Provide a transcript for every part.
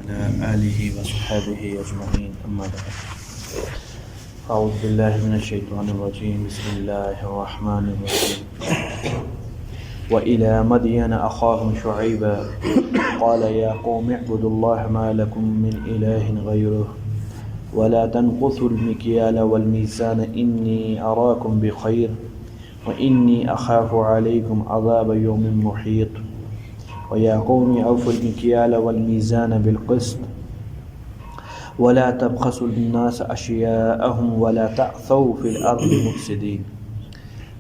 وعلى آله وصحبه أجمعين أما بعد أعوذ بالله من الشيطان الرجيم بسم الله الرحمن الرحيم وإلى مدين أخاهم شعيبا قال يا قوم اعبدوا الله ما لكم من إله غيره ولا تنقصوا المكيال والميزان إني أراكم بخير وإني أخاف عليكم عذاب يوم محيط ويا قوم أوفوا المكيال والميزان بالقسط ولا تبخسوا الناس أشياءهم ولا تعثوا في الأرض مفسدين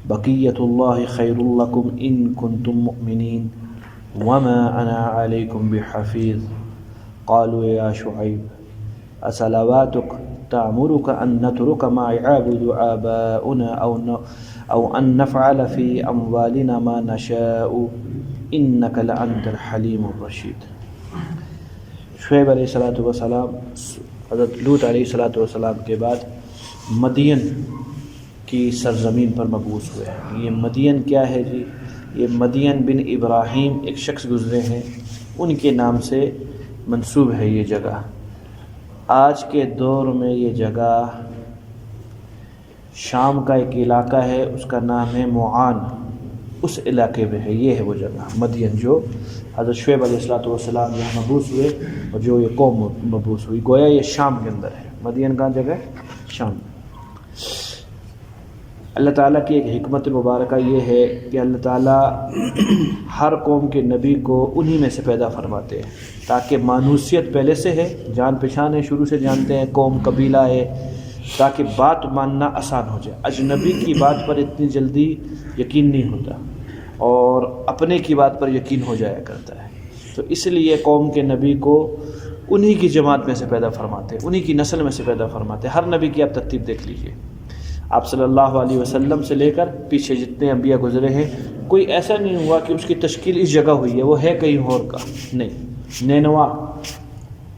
بقية الله خير لكم إن كنتم مؤمنين وما أنا عليكم بحفيظ قالوا يا شعيب أصلواتك تأمرك أن نترك ما يعبد آباؤنا أو أن نفعل في أموالنا ما نشاء إنك لأنت الحليم الرشيد۔ شعیب علیہ السلام حضرت لوط علیہ السلام کے بعد مدین کی سرزمین پر مبعوث ہوئے ہیں۔ یہ مدین کیا ہے جی؟ یہ مدین بن ابراہیم ایک شخص گزرے ہیں، ان کے نام سے منسوب ہے یہ جگہ۔ آج کے دور میں یہ جگہ شام کا ایک علاقہ ہے، اس کا نام ہے معان، اس علاقے میں ہے، یہ ہے وہ جگہ مدین جو حضرت شعیب علیہ السلام یہاں مبعوث ہوئے اور جو یہ قوم مبعوث ہوئی، گویا یہ شام کے اندر ہے۔ مدین کہاں جگہ ہے؟ شام۔ اللہ تعالیٰ کی ایک حکمت مبارکہ یہ ہے کہ اللہ تعالیٰ ہر قوم کے نبی کو انہی میں سے پیدا فرماتے ہیں تاکہ مانوسیت پہلے سے ہے، جان پہچان ہے، شروع سے جانتے ہیں، قوم قبیلہ ہے، تاکہ بات ماننا آسان ہو جائے۔ اجنبی کی بات پر اتنی جلدی یقین نہیں ہوتا اور اپنے کی بات پر یقین ہو جایا کرتا ہے، تو اس لیے قوم کے نبی کو انہی کی جماعت میں سے پیدا فرماتے ہیں، انہی کی نسل میں سے پیدا فرماتے ہیں۔ ہر نبی کی آپ ترتیب دیکھ لیجئے، آپ صلی اللہ علیہ وسلم سے لے کر پیچھے جتنے انبیاء گزرے ہیں، کوئی ایسا نہیں ہوا کہ اس کی تشکیل اس جگہ ہوئی ہے، وہ ہے کہیں اور کا نہیں۔ نینوا،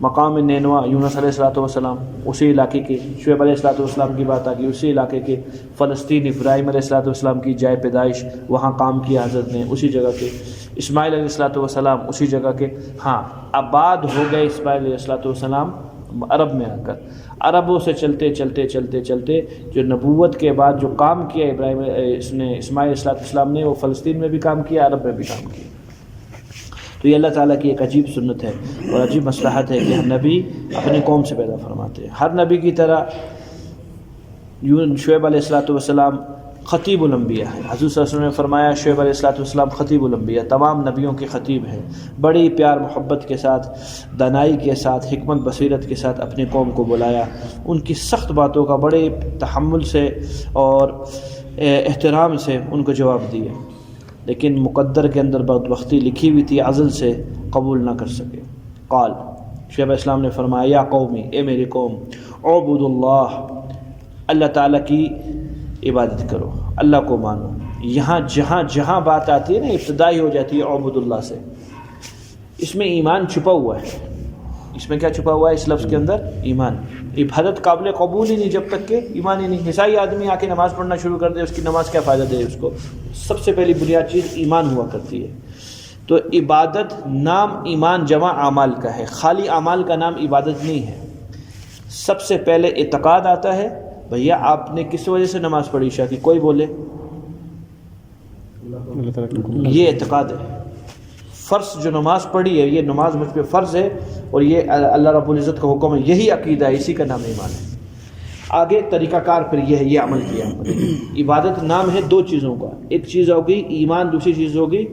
مقام نینوا، یونس علیہ السلام اسی علاقے کے، شعیب علیہ السلام کی بات آ گئی اسی علاقے کے، فلسطین ابراہیم علیہ السلام کی جائے پیدائش، وہاں کام کیا حضرت نے اسی جگہ کے، اسماعیل علیہ السلام اسی جگہ کے، ہاں آباد ہو گئے اسماعیل علیہ السلام عرب میں آ کر، عربوں سے چلتے چلتے جو نبوت کے بعد جو کام کیا اسماعیل علیہ السلام نے، وہ فلسطین میں بھی کام کیا، عرب میں بھی کام کیا۔ تو یہ اللہ تعالیٰ کی ایک عجیب سنت ہے اور عجیب مصلحت ہے کہ ہر نبی اپنی قوم سے پیدا فرماتے ہیں۔ ہر نبی کی طرح شعیب علیہ السلام خطیب الانبیاء ہے۔ حضور صلی اللہ علیہ وسلم نے فرمایا شعیب علیہ السلام خطیب الانبیاء، تمام نبیوں کے خطیب ہیں، بڑی پیار محبت کے ساتھ، دانائی کے ساتھ، حکمت بصیرت کے ساتھ اپنی قوم کو بلایا، ان کی سخت باتوں کا بڑے تحمل سے اور احترام سے ان کو جواب دیا، لیکن مقدر کے اندر بدبختی لکھی ہوئی تھی، عزل سے قبول نہ کر سکے۔ قال، شعیب علیہ السلام نے فرمایا یا قومی، اے میری قوم، اعبدوا اللہ، اللہ تعالیٰ کی عبادت کرو، اللہ کو مانو۔ یہاں جہاں بات آتی ہے نا، ابتدائی ہو جاتی ہے اعبدوا اللہ سے، اس میں ایمان چھپا ہوا ہے۔ اس میں کیا چھپا ہوا ہے اس لفظ کے اندر؟ ایمان۔ عبادت قابل قبول ہی نہیں جب تک کہ ایمان ہی نہیں۔ عیسائی آدمی آ کے نماز پڑھنا شروع کر دے، اس کی نماز کیا فائدہ دے اس کو؟ سب سے پہلی بنیاد چیز ایمان ہوا کرتی ہے۔ تو عبادت نام ایمان جمع اعمال کا ہے، خالی اعمال کا نام عبادت نہیں ہے۔ سب سے پہلے اعتقاد آتا ہے، بھیا آپ نے کس وجہ سے نماز پڑھی عشاء کی؟ کوئی بولے؟ یہ اعتقاد ہے۔ فرض جو نماز پڑھی ہے، یہ نماز مجھ پہ فرض ہے اور یہ اللہ رب العزت کا حکم ہے، یہی عقیدہ ہے، اسی کا نام ایمان ہے۔ آگے طریقہ کار پھر یہ ہے، یہ عمل کیا۔ عبادت نام ہے دو چیزوں کا، ایک چیز ہوگی ایمان، دوسری چیز ہوگی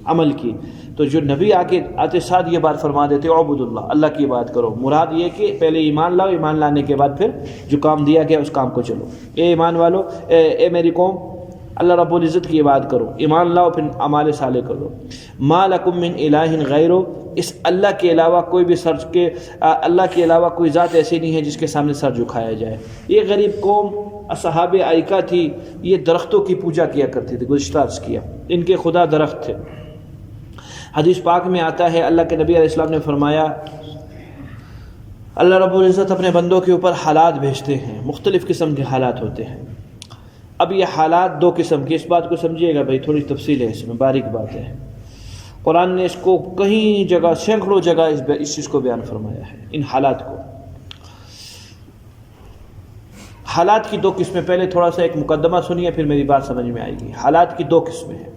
عمل کی۔ تو جو نبی آتے ساتھ یہ بات فرما دیتے عبد اللہ، اللہ کی بات کرو، مراد یہ کہ پہلے ایمان لاؤ، ایمان لانے کے بعد پھر جو کام دیا گیا اس کام کو چلو۔ اے ایمان والو، اے میری قوم، اللہ رب العزت کی عبادت کرو، ایمان لاؤ، پھر اعمال صالح کرو۔ ما لکم من الہ غیرہ، اس اللہ کے علاوہ کوئی بھی اللہ کے علاوہ کوئی ذات ایسی نہیں ہے جس کے سامنے سر جھکایا جائے۔ یہ غریب قوم اصحاب ایکہ تھی، یہ درختوں کی پوجا کیا کرتی تھی، گزشتہ عرض کیا، ان کے خدا درخت تھے۔ حدیث پاک میں آتا ہے، اللہ کے نبی علیہ السلام نے فرمایا اللہ رب العزت اپنے بندوں کے اوپر حالات بھیجتے ہیں، مختلف قسم کے حالات ہوتے ہیں۔ اب یہ حالات دو قسم کے، اس بات کو سمجھیے گا بھائی، تھوڑی تفصیل ہے اس میں، باریک بات ہے۔ قرآن نے اس کو کہیں جگہ سینکڑوں جگہ اس چیز کو بیان فرمایا ہے، ان حالات کو۔ حالات کی دو قسمیں، پہلے تھوڑا سا ایک مقدمہ سنیے پھر میری بات سمجھ میں آئے گی۔ حالات کی دو قسمیں ہیں،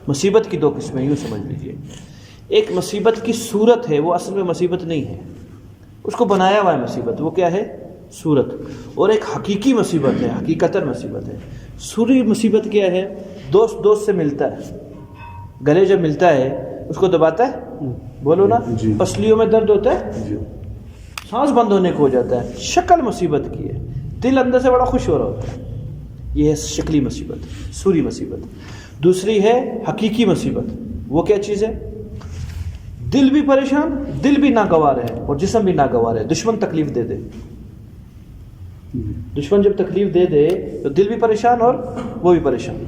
مصیبت کی دو قسمیں، یوں سمجھ لیجیے۔ ایک مصیبت کی صورت ہے، وہ اصل میں مصیبت نہیں ہے، اس کو بنایا ہوا ہے مصیبت، وہ کیا ہے؟ صورت۔ اور ایک حقیقی مصیبت ہے، حقیقتاً مصیبت ہے۔ سوری مصیبت کیا ہے؟ دوست دوست سے ملتا ہے، گلے جب ملتا ہے اس کو دباتا ہے، بولو نا، پسلیوں میں درد ہوتا ہے، سانس بند ہونے کو ہو جاتا ہے، شکل مصیبت کی ہے، دل اندر سے بڑا خوش ہو رہا ہوتا ہے، یہ ہے شکلی مصیبت، سوری مصیبت۔ دوسری ہے حقیقی مصیبت، وہ کیا چیز ہے؟ دل بھی پریشان، دل بھی ناگوار ہے اور جسم بھی ناگوار ہے، دشمن تکلیف دے دے، دشمن جب تکلیف دے دے تو دل بھی پریشان اور وہ بھی پریشان۔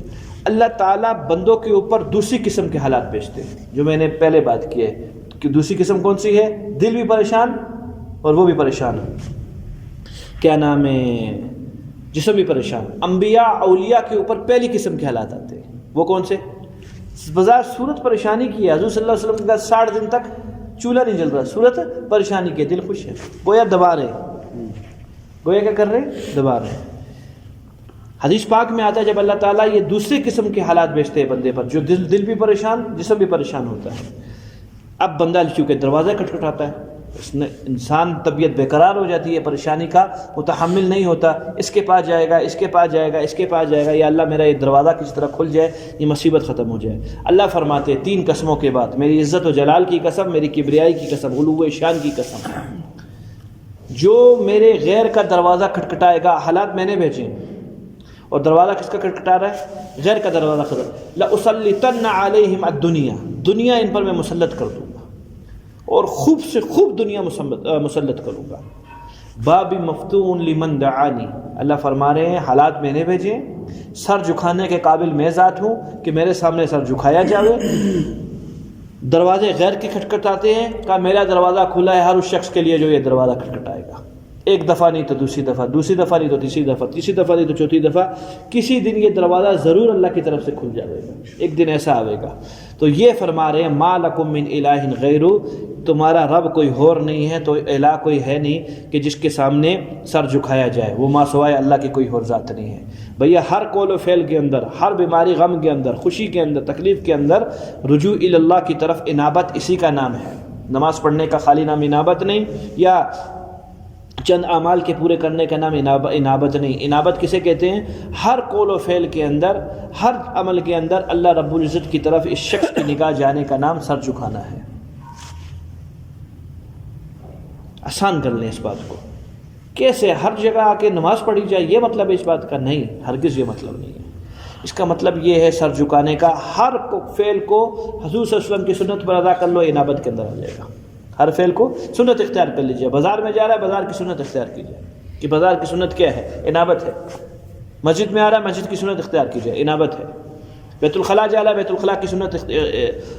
اللہ تعالیٰ بندوں کے اوپر دوسری قسم کے حالات بھیجتے ہیں، جو میں نے پہلے بات کی ہے کہ دوسری قسم کون سی ہے؟ دل بھی پریشان اور وہ بھی پریشان ہے، کیا نام ہے، جسم بھی پریشان۔ انبیاء اولیاء کے اوپر پہلی قسم کے حالات آتے ہیں، وہ کون سے؟ بظاہر صورت پریشانی کی ہے، حضور صلی اللہ علیہ وسلم کا 60 دن تک چولہا نہیں جل رہا، صورت پریشانی کی ہے، دل خوش ہے، گویا دبا رہے، گویا کیا کر رہے؟ دبا رہے۔ حدیث پاک میں آتا ہے جب اللہ تعالیٰ یہ دوسری قسم کے حالات بھیجتے ہیں بندے پر، جو دل بھی پریشان، جسم بھی پریشان ہوتا ہے۔ اب بندہ چونکہ دروازہ کھٹکھٹاتا ہے، اس نے انسان طبیعت بیقرار ہو جاتی ہے، پریشانی کا متحمل نہیں ہوتا، اس کے پاس جائے گا، اس کے پاس جائے گا، اس کے پاس جائے گا، یا اللہ میرا یہ دروازہ کس طرح کھل جائے، یہ مصیبت ختم ہو جائے۔ اللہ فرماتے ہیں 3 قسموں کے بعد، میری عزت و جلال کی قسم، میری کبریائی کی قسم، علو شان کی قسم، جو میرے غیر کا دروازہ کھٹکھٹائے گا، حالات میں نے بھیجے، اور دروازہ کس کا کھٹکھٹا رہا ہے؟ غیر کا دروازہ کھٹکھٹا، لَأُسَلِّطَنَّ عَلَيْهِمْ الدُّنْيَا، دنیا ان پر میں مسلط کر دوں گا، اور خوب سے خوب دنیا مسلط کروں گا۔ باب مفتون لمن دعانی، اللہ فرما رہے ہیں حالات میں نے بھیجے، سر جھکانے کے قابل میں ذات ہوں کہ میرے سامنے سر جھکایا جاوے۔ دروازے غیر کے کھٹکھٹاتے ہیں، کہا میرا دروازہ کھلا ہے ہر اس شخص کے لیے جو یہ دروازہ کھٹکھٹائے گا، ایک دفعہ نہیں تو دوسری دفعہ، دوسری دفعہ نہیں تو تیسری دفعہ، تیسری دفعہ نہیں تو چوتھی دفعہ، کسی دن یہ دروازہ ضرور اللہ کی طرف سے کھل جائے گا، ایک دن ایسا آئے گا۔ تو یہ فرما رہے ہیں ما لکم من الہ غیرہ، تمہارا رب کوئی اور نہیں ہے، تو الہ کوئی ہے نہیں کہ جس کے سامنے سر جھکایا جائے، وہ ما سوائے اللہ کی کوئی اور ذات نہیں ہے۔ بھیا ہر قول و فعل کے اندر، ہر بیماری غم کے اندر، خوشی کے اندر، تکلیف کے اندر، رجوع اللہ کی طرف انابت اسی کا نام ہے۔ نماز پڑھنے کا خالی نام انابت نہیں، یا چند اعمال کے پورے کرنے کا نام انابت نہیں۔ انابت کسے کہتے ہیں؟ ہر قول و فعل کے اندر، ہر عمل کے اندر اللہ رب العزت کی طرف اس شخص کی نگاہ جانے کا نام سر جھکانا ہے۔ آسان کر لیں اس بات کو، کیسے ہر جگہ آ کے نماز پڑھی جائے یہ مطلب ہے اس بات کا؟ نہیں، ہرگز یہ مطلب نہیں ہے۔ اس کا مطلب یہ ہے سر جھکانے کا، ہر فعل کو حضور صلی اللہ علیہ وسلم کی سنت پر ادا کر لو، انابت کے اندر آ جائے گا۔ ہر فعل کو سنت اختیار کر لیجئے، بازار میں جا رہا ہے بازار کی سنت اختیار کیجئے، کہ بازار کی سنت کیا ہے؟ انابت ہے۔ مسجد میں آ رہا ہے مسجد کی سنت اختیار کیجئے، انابت ہے۔ بیت الخلاء جا رہا ہے بیت الخلاء کی سنت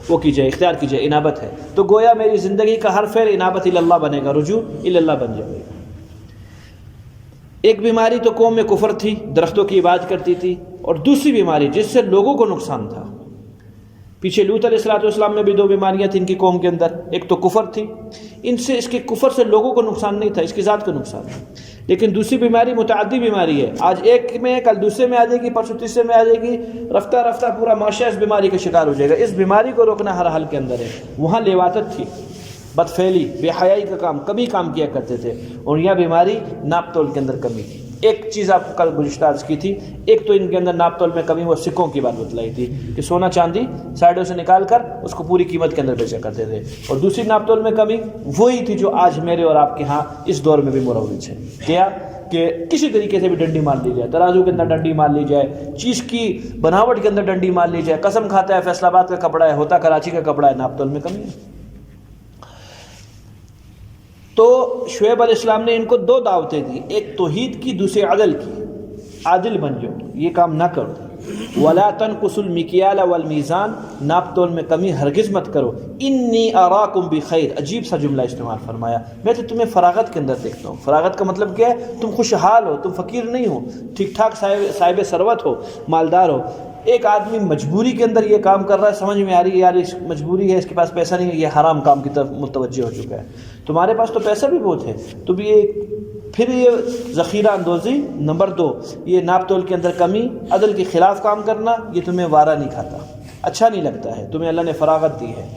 وہ کیجئے، اختیار کیجئے، انابت ہے۔ تو گویا میری زندگی کا ہر فعل انابت اللہ بنے گا، رجوع اللہ بن جائے گا۔ ایک بیماری تو قوم میں کفر تھی، درختوں کی عبادت کرتی تھی، اور دوسری بیماری جس سے لوگوں کو نقصان تھا، پیچھے لوط علیہ السلام میں بھی 2 بیماریاں تھیں ان کی قوم کے اندر، ایک تو کفر تھی، ان سے اس کے کفر سے لوگوں کو نقصان نہیں تھا، اس کی ذات کو نقصان تھا۔ لیکن دوسری بیماری متعدی بیماری ہے، آج ایک میں کل دوسرے میں آ جائے گی، پرسوں تیسرے میں آ جائے گی، رفتہ رفتہ پورا معاشرہ اس بیماری کا شکار ہو جائے گا۔ اس بیماری کو روکنا ہر حال کے اندر ہے۔ وہاں لیواتت تھی، بد فعلی، بے حیائی کا کام کبھی کام کیا کرتے تھے، اور یہ بیماری ناپ تول کے اندر کمی تھی۔ ایک چیز آپ کو کل گزشتہ عرض کی تھی، ایک تو ان کے اندر ناپ تول میں کمی، وہ سکوں کی بات بتلائی تھی کہ سونا چاندی سائڈوں سے نکال کر اس کو پوری قیمت کے اندر بیچا کرتے تھے، اور دوسری ناپ تول میں کمی وہی تھی جو آج میرے اور آپ کے ہاں اس دور میں بھی مروج ہے، کیا کہ کسی طریقے سے بھی ڈنڈی مار لی جائے، ترازو کے اندر ڈنڈی مار لی جائے، چیز کی بناوٹ کے اندر ڈنڈی مار لی جائے، قسم کھاتا ہے فیصل آباد کا کپڑا ہے، ہوتا کراچی کا کپڑا ہے، ناپ تول میں کمی ہے۔ تو شعیب علیہ السلام نے ان کو 2 دعوتیں دی، ایک توحید کی، دوسری عدل کی، عادل بن جاؤ، یہ کام نہ کرو، وَلَا تَنْقُصُوا الْمِكْيَالَ وَالْمِيزَانَ، ناپ تول میں کمی ہرگز مت کرو، اِنِّي أَرَاكُمْ بِخَيْرٍ، عجیب سا جملہ استعمال فرمایا، میں تو تمہیں فراغت کے اندر دیکھتا ہوں۔ فراغت کا مطلب کیا ہے؟ تم خوشحال ہو، تم فقیر نہیں ہو، ٹھیک ٹھاک صاحب ثروت ہو، مالدار ہو۔ ایک آدمی مجبوری کے اندر یہ کام کر رہا ہے، سمجھ میں آ رہی ہے یار اس مجبوری ہے، اس کے پاس پیسہ نہیں ہے، یہ حرام کام کی طرف متوجہ ہو چکا ہے. تمہارے پاس تو پیسہ بھی بہت ہے، تو بھی پھر یہ ذخیرہ اندوزی. نمبر 2، یہ ناپ تول کے اندر کمی، عدل کے خلاف کام کرنا، یہ تمہیں وارہ نہیں کھاتا، اچھا نہیں لگتا ہے. تمہیں اللہ نے فراغت دی ہے،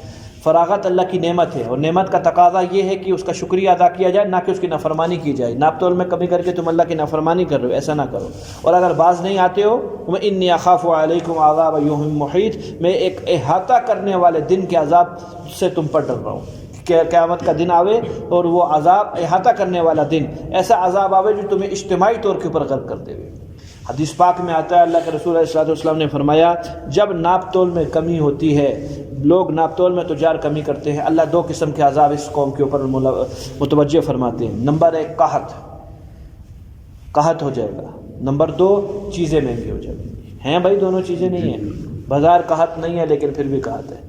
فراغت اللہ کی نعمت ہے، اور نعمت کا تقاضا یہ ہے کہ اس کا شکریہ ادا کیا جائے، نہ کہ اس کی نافرمانی کی جائے. ناپ تول میں کمی کر کے تم اللہ کی نافرمانی کر رہے ہو، ایسا نہ کرو. اور اگر باز نہیں آتے ہو، انی اخاف علیکم عذاب یوم محیط، میں ایک احاطہ کرنے والے دن کے عذاب سے تم پر ڈر رہا ہوں. کہ قیامت کا دن آوے اور وہ عذاب احاطہ کرنے والا دن، ایسا عذاب آوے جو تمہیں اجتماعی طور کے اوپر غرق کر دے. حدیث پاک میں آتا ہے، اللہ کے رسول علیہ السلام نے فرمایا جب ناپ تول میں کمی ہوتی ہے، لوگ ناپ تول میں تجار کمی کرتے ہیں، اللہ 2 قسم کے عذاب اس قوم کے اوپر متوجہ فرماتے ہیں. نمبر 1 قحط ہو جائے گا. نمبر 2 چیزیں مہنگی ہو جائیں گی. ہیں بھائی دونوں چیزیں نہیں ہیں، بازار قحط نہیں ہے لیکن پھر بھی قحط ہے.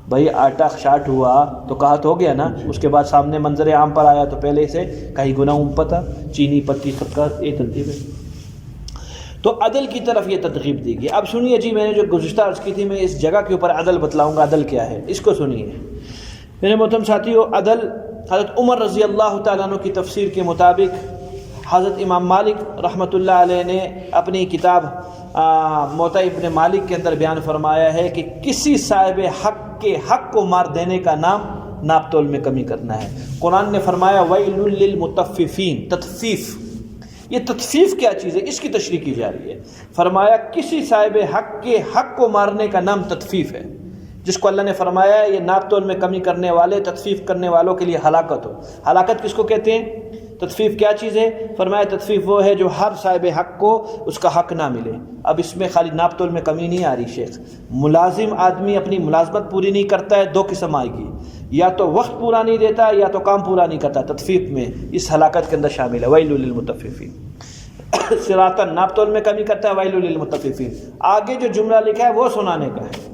بھائی آٹا شارٹ ہوا تو قحط ہو گیا نا، اس کے بعد سامنے منظر عام پر آیا تو پہلے سے کہیں گنا پتہ، چینی پتی سب کا یہ ترتیب ہے. تو عدل کی طرف یہ ترغیب دی گئی. اب سنیے جی، میں نے جو گزشتہ عرض کی تھی، میں اس جگہ کے اوپر عدل بتلاؤں گا. عدل کیا ہے اس کو سنیے میرے محترم ساتھیو. عدل حضرت عمر رضی اللہ تعالیٰ عنہ کی تفسیر کے مطابق حضرت امام مالک رحمۃ اللہ علیہ نے اپنی کتاب موطا ابن مالک کے اندر بیان فرمایا ہے کہ کسی صاحب حق کے حق کو مار دینے کا نام ناپ تول میں کمی کرنا ہے. قرآن نے فرمایا ویل للمطففین، تطفیف. یہ تطفیف کیا چیز ہے، اس کی تشریح کی جا رہی ہے. فرمایا کسی صاحب حق کے حق کو مارنے کا نام تطفیف ہے، جس کو اللہ نے فرمایا یہ ناپ تول میں کمی کرنے والے، تطفیف کرنے والوں کے لیے ہلاکت ہو. ہلاکت کس کو کہتے ہیں؟ تطفیف کیا چیز ہے؟ فرمایا تطفیف وہ ہے جو ہر صاحب حق کو اس کا حق نہ ملے. اب اس میں خالی ناپ تول میں کمی نہیں آ رہی شیخ. ملازم آدمی اپنی ملازمت پوری نہیں کرتا ہے، 2 قسم آئے گی، یا تو وقت پورا نہیں دیتا یا تو کام پورا نہیں کرتا. تطفیف میں اس ہلاکت کے اندر شامل ہے. ویل للمطففین. صراطاً ناپ تول میں کمی کرتا ہے، ویل للمطففین. آگے جو جملہ لکھا ہے وہ سنانے کا ہے.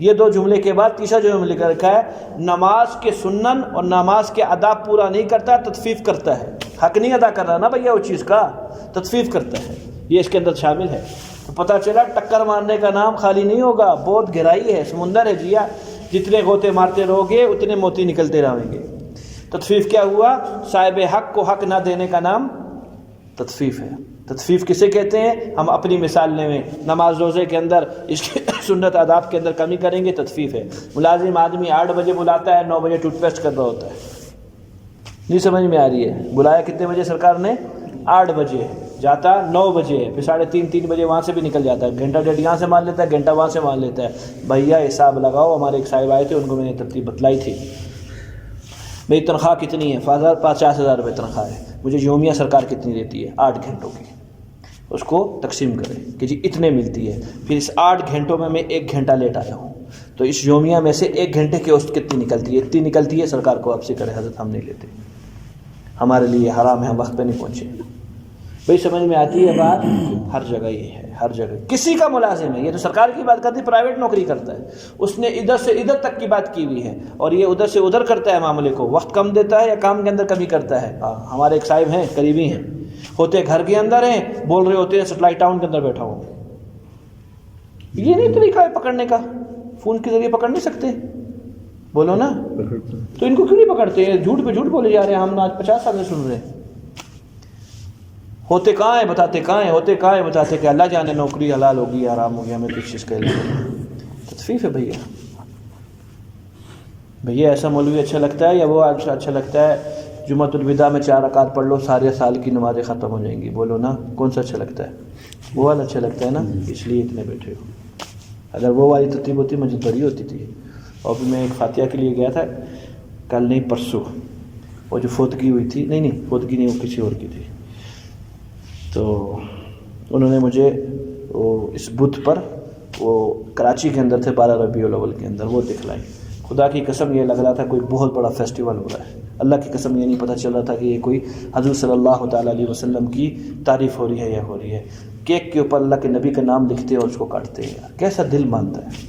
یہ 2 جملے کے بعد تیسرا جو جملہ لکھا رکھا ہے، نماز کے سنن اور نماز کے آداب پورا نہیں کرتا، تطفیف کرتا ہے. حق نہیں ادا کر رہا نا بھیا اس چیز کا، تطفیف کرتا ہے. یہ اس کے اندر شامل ہے. تو پتہ چلا ٹکر مارنے کا نام خالی نہیں ہوگا، بہت گہرائی ہے، سمندر ہے جیا. جتنے غوطے مارتے رہو گے اتنے موتی نکلتے رہیں گے. تطفیف کیا ہوا؟ صاحب حق کو حق نہ دینے کا نام تطفیف ہے. تطفیف کسے کہتے ہیں؟ ہم اپنی مثال لیں میں نماز روزے کے اندر اس کے سنت آداب کے اندر کمی کریں گے، تطفیف ہے. ملازم آدمی 8 بجے بلاتا ہے، 9 بجے ٹوتھ پیسٹ کر رہا ہوتا ہے. نہیں سمجھ میں آ رہی ہے؟ بلایا کتنے بجے سرکار نے؟ 8 بجے، جاتا 9 بجے، پھر 3:30 بجے وہاں سے بھی نکل جاتا ہے. گھنٹہ ڈیڑھ یہاں سے مان لیتا ہے، گھنٹہ وہاں سے مان لیتا ہے. بھیا حساب لگاؤ. ہمارے ایک صاحب آئے تھے، ان کو میں نے ترتیب بتلائی تھی. میری تنخواہ کتنی ہے؟ 50,000 روپے تنخواہ ہے. مجھے یومیہ سرکار کتنی دیتی ہے؟ 8 گھنٹوں کی. اس کو تقسیم کریں کہ جی اتنے ملتی ہے. پھر اس 8 گھنٹوں میں 1 گھنٹہ لیٹ آیا ہوں، تو اس یومیہ میں سے 1 گھنٹے کی اوسط کتنی نکلتی ہے؟ اتنی نکلتی ہے. سرکار کو واپسی کرے حضرت، ہم نہیں لیتے، ہمارے لیے حرام ہے، ہم وقت پہ نہیں پہنچے. بھائی سمجھ میں آتی ہے بات؟ ہر جگہ یہ ہے، ہر جگہ. کسی کا ملازم ہے، یہ تو سرکار کی بات کرتی، پرائیویٹ نوکری کرتا ہے، اس نے ادھر سے ادھر تک کی بات کی ہوئی ہے، اور یہ ادھر سے ادھر کرتا ہے معاملے کو. وقت کم دیتا ہے یا کام کے اندر کمی کرتا ہے؟ ہمارے ایک صاحب ہیں، قریبی ہیں، ہوتے گھر کے اندر ہیں، بول رہے ہوتے ہیں سیٹلائٹ ٹاؤن کے اندر بیٹھا ہوں. یہ نہیں طریقہ ہے پکڑنے کا. فون کے ذریعے پکڑ نہیں سکتے؟ بولو نا. تو ان کو کیوں نہیں پکڑتے؟ جھوٹ پہ جھوٹ بولے جا رہے ہیں. ہم آج 50 سال سے سن رہے ہیں. ہوتے کہاں ہیں بتاتے کہاں ہیں، ہوتے کہاں ہیں بتاتے کہ اللہ جانے نوکری حلال ہوگی حرام ہوگی، ہمیں کس چیز کا علم ہے. تطفیف ہے بھیا. بھیا ایسا مولوی اچھا لگتا ہے یا وہ اچھا لگتا ہے جمعۃ الوداع میں 4 رکعت پڑھ لو سارے سال کی نمازیں ختم ہو جائیں گی؟ بولو نا، کون سا اچھا لگتا ہے؟ وہ والا اچھا لگتا ہے نا، اس لیے اتنے بیٹھے ہو. اگر وہ والی ترتیب ہوتی مجھے بڑی ہوتی تھی. اور بھی میں ایک فاتحہ کے لیے گیا تھا کل نہیں پرسوں، وہ جو فوتگی ہوئی تھی، نہیں فوتگی نہیں، وہ کسی اور کی تھی. تو انہوں نے مجھے وہ اس بدھ پر، وہ کراچی کے اندر تھے 12 ربیع الاول کے اندر، وہ دکھلائی. خدا کی قسم یہ لگ رہا تھا کوئی بہت بڑا فیسٹیول ہو رہا ہے. اللہ کی قسم یہ نہیں پتہ چل رہا تھا کہ یہ کوئی حضور صلی اللہ تعالیٰ علیہ وسلم کی تعریف ہو رہی ہے یا ہو رہی ہے. کیک کے اوپر اللہ کے نبی کا نام لکھتے ہیں اور اس کو کاٹتے ہیں. یار کیسا دل مانتا ہے.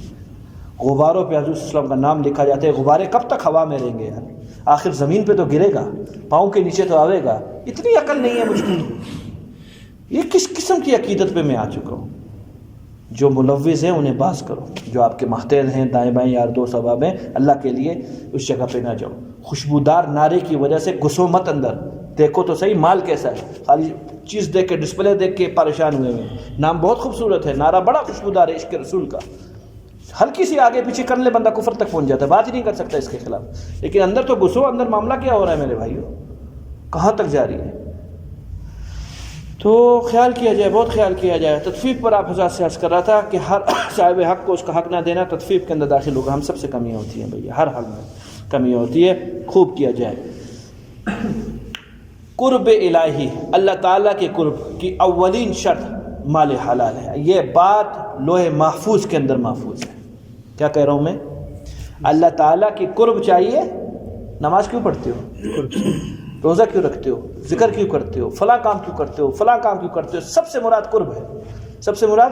غباروں پہ حضور صلی اللہ علیہ وسلم کا نام لکھا جاتا ہے. غبارے کب تک ہوا میں رہیں گے یار؟ آخر زمین پہ تو گرے گا، پاؤں کے نیچے تو آئے گا. اتنی عقل نہیں ہے مجھ کو. یہ کس قسم کی عقیدت پہ میں آ چکا ہوں؟ جو ملوث ہیں انہیں باز کرو، جو آپ کے محتیل ہیں، دائیں بائیں یار دوست احباب ہیں، اللہ کے لیے اس جگہ پہ نہ جاؤ۔ خوشبودار نعرے کی وجہ سے گھسو مت اندر، دیکھو تو صحیح مال کیسا ہے، خالی چیز دیکھ کے ڈسپلے دیکھ کے پریشان ہوئے ہیں۔ نام بہت خوبصورت ہے، نعرہ بڑا خوشبودار ہے عشق رسول کا، ہلکی سی آگے پیچھے کر لے بندہ کفر تک پہنچ جاتا ہے، بات ہی نہیں کر سکتا اس کے خلاف، لیکن اندر تو گھسو، اندر معاملہ کیا ہو رہا ہے میرے بھائیو، کہاں تک جا رہی ہے؟ تو خیال کیا جائے، بہت خیال کیا جائے۔ تطفیف پر آپ حضرات سے عرض کر رہا تھا کہ ہر صاحب حق کو اس کا حق نہ دینا، تطفیف کے اندر داخل ہوگا، ہم سب سے کمیاں ہوتی ہیں بھیا، ہر حال میں کمیاں ہوتی ہے، خوب کیا جائے۔ قرب الہی، اللہ تعالیٰ کے قرب کی اولین شرط مال حلال ہے، یہ بات لوح محفوظ کے اندر محفوظ ہے۔ کیا کہہ رہا ہوں میں؟ اللہ تعالیٰ کی قرب چاہیے، نماز کیوں پڑھتے ہو، روزہ کیوں رکھتے ہو، ذکر کیوں کرتے ہو، فلاں کام کیوں کرتے ہو، فلاں کام کیوں کرتے ہو، سب سے مراد قرب ہے، سب سے مراد